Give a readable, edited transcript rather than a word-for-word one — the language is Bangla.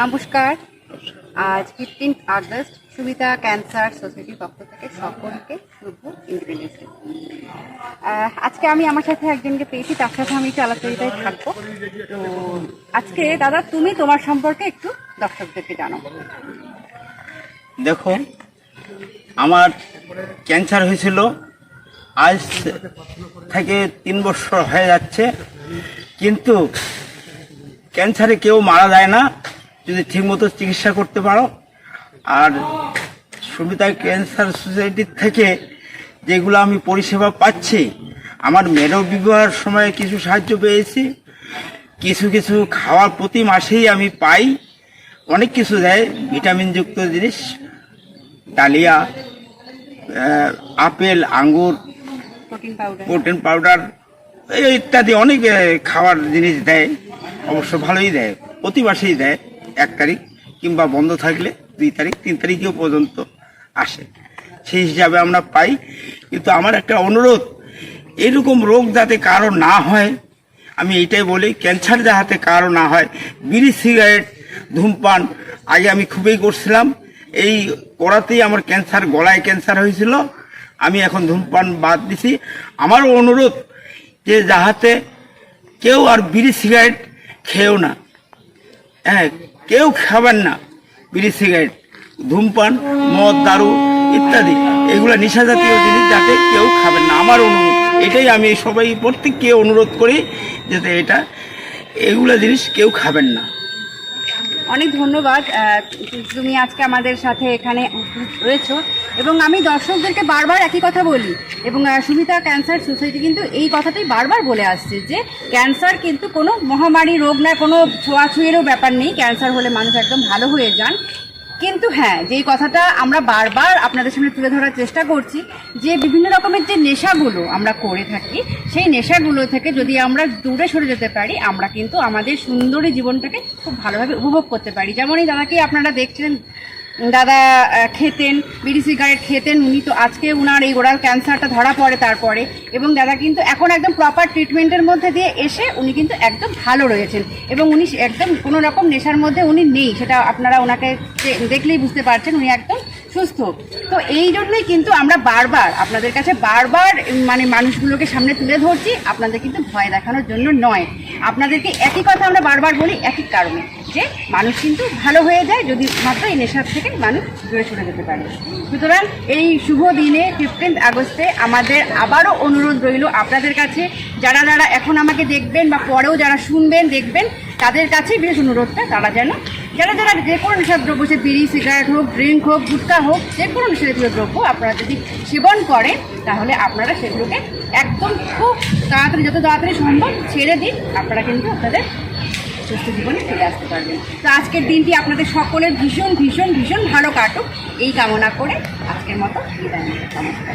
নমস্কার। আজ 15 আগস্ট সুবিধা ক্যান্সার সোসাইটির পক্ষ থেকে সকলকে শুভ ইন্ডিপেন্ডেন্স ডে। আজকে আমি আমার সাথে একজনকে পেয়েছি, তার সাথে আমি একটু আলাপচারিতায় থাকবো। তো আজকে দাদা, তুমি তোমার সম্পর্কে একটু দর্শকদেরকে জানাবো। দেখো, আমার ক্যান্সার হয়েছিল আজ থেকে 3 বছর হয়ে যাচ্ছে, কিন্তু ক্যান্সারে কেউ মারা যায় না যদি ঠিকমতো চিকিৎসা করতে পারো। আর সুবিধা ক্যান্সার সোসাইটির থেকে যেগুলো আমি পরিষেবা পাচ্ছি, আমার মেরো বিবাহের সময় কিছু সাহায্য পেয়েছি, কিছু কিছু খাওয়ার প্রতি মাসেই আমি পাই। অনেক কিছু দেয়, ভিটামিনযুক্ত জিনিস, ডালিয়া, আপেল, আঙ্গুর, প্রোটিন পাউডার ইত্যাদি অনেক খাওয়ার জিনিস দেয়। অবশ্য ভালোই দেয়, প্রতি মাসেই দেয়। 1 তারিখ কিংবা বন্ধ থাকলে 2 তারিখ 3 তারিখেও পর্যন্ত আসে, সেই হিসাবে আমরা পাই। কিন্তু আমার একটা অনুরোধ, এরকম রোগ যাতে কারো না হয়, আমি এইটাই বলি, ক্যান্সার যাতে কারো না হয়। বিড়ি সিগারেট ধূমপান আগে আমি খুবই করছিলাম, এই করাতেই আমার ক্যান্সার, গলায় ক্যান্সার হয়েছিল। আমি এখন ধূমপান বাদ দিছি। আমারও অনুরোধ যে যাহাতে কেউ আর বিড়ি সিগারেট খেয়েও না, হ্যাঁ, কেউ খাবেন না বিড়ি সিগারেট, ধূমপান, মদ, দারু ইত্যাদি এগুলো নেশা জাতীয় জিনিস যাতে কেউ খাবেন না। আমার অনুরোধ এটাই, আমি সবাই প্রত্যেককে অনুরোধ করি যাতে এগুলো জিনিস কেউ খাবেন না। অনেক ধন্যবাদ, তুমি আজকে আমাদের সাথে এখানে রয়েছো। এবং আমি দর্শকদেরকে বারবার একই কথা বলি, এবং সুবিধা ক্যান্সার সোসাইটি কিন্তু এই কথাটাই বারবার বলে আসছে যে ক্যান্সার কিন্তু কোনো মহামারী রোগ না, কোনো ছোঁয়াছুঁয়েরও ব্যাপার নেই। ক্যান্সার হলে মানুষ একদম ভালো হয়ে যান। কিন্তু হ্যাঁ, যেই কথাটা আমরা বারবার আপনাদের সামনে তুলে ধরার চেষ্টা করছি, যে বিভিন্ন রকমের যে নেশাগুলো আমরা করে থাকি, সেই নেশাগুলো থেকে যদি আমরা দূরে সরে যেতে পারি, আমরা কিন্তু আমাদের সুন্দরী জীবনটাকে খুব ভালোভাবে উপভোগ করতে পারি। যেমন এই দাদাকে আপনারা দেখছেন, দাদা খেতেন, বিড়ি সিগারেট খেতেন, উনি তো আজকে উনার এই ওরাল ক্যান্সারটা ধরা পড়ে তারপরে, এবং দাদা কিন্তু এখন একদম প্রপার ট্রিটমেন্টের মধ্যে দিয়ে এসে উনি কিন্তু একদম ভালো রয়েছেন, এবং উনি একদম কোনো রকম নেশার মধ্যে উনি নেই। সেটা আপনারা ওনাকে দেখলেই বুঝতে পারছেন, উনি একদম সুস্থ। তো এই জন্যই কিন্তু আমরা বারবার আপনাদের কাছে মানে মানুষগুলোকে সামনে তুলে ধরছি, আপনাদের কিন্তু ভয় দেখানোর জন্য নয়। আপনাদেরকে একই কথা আমরা বারবার বলি, একই কারণে, যে মানুষ কিন্তু ভালো হয়ে যায় যদি মাত্র এই নেশার থেকে মানুষ দূরে সরে যেতে পারে। সুতরাং এই শুভ দিনে 15 আগস্টে আমাদের আবারও অনুরোধ রইল আপনাদের কাছে, যারা যারা এখন আমাকে দেখবেন বা পরেও যারা শুনবেন দেখবেন, তাদের কাছেই বিশেষ অনুরোধটা, তারা যেন যারা যারা যে কোনো নেশাদ্রব্য, সে বিড়ি সিগারেট হোক, ড্রিঙ্ক হোক, গুটখা হোক, যে কোনো নেশাজাতীয় দ্রব্য আপনারা যদি সেবন করেন, তাহলে আপনারা সেগুলোকে একদম খুব তাড়াতাড়ি, যত তাড়াতাড়ি সম্ভব ছেড়ে দিন। আপনারা কিন্তু আপনাদের সুস্থ জীবনে ফিরে আসতে পারবেন। তো আজকের দিনটি আপনাদের সকলের ভীষণ ভীষণ ভীষণ ভালো কাটুক, এই কামনা করে আজকের মতো বিদায় নিচ্ছি। নমস্কার।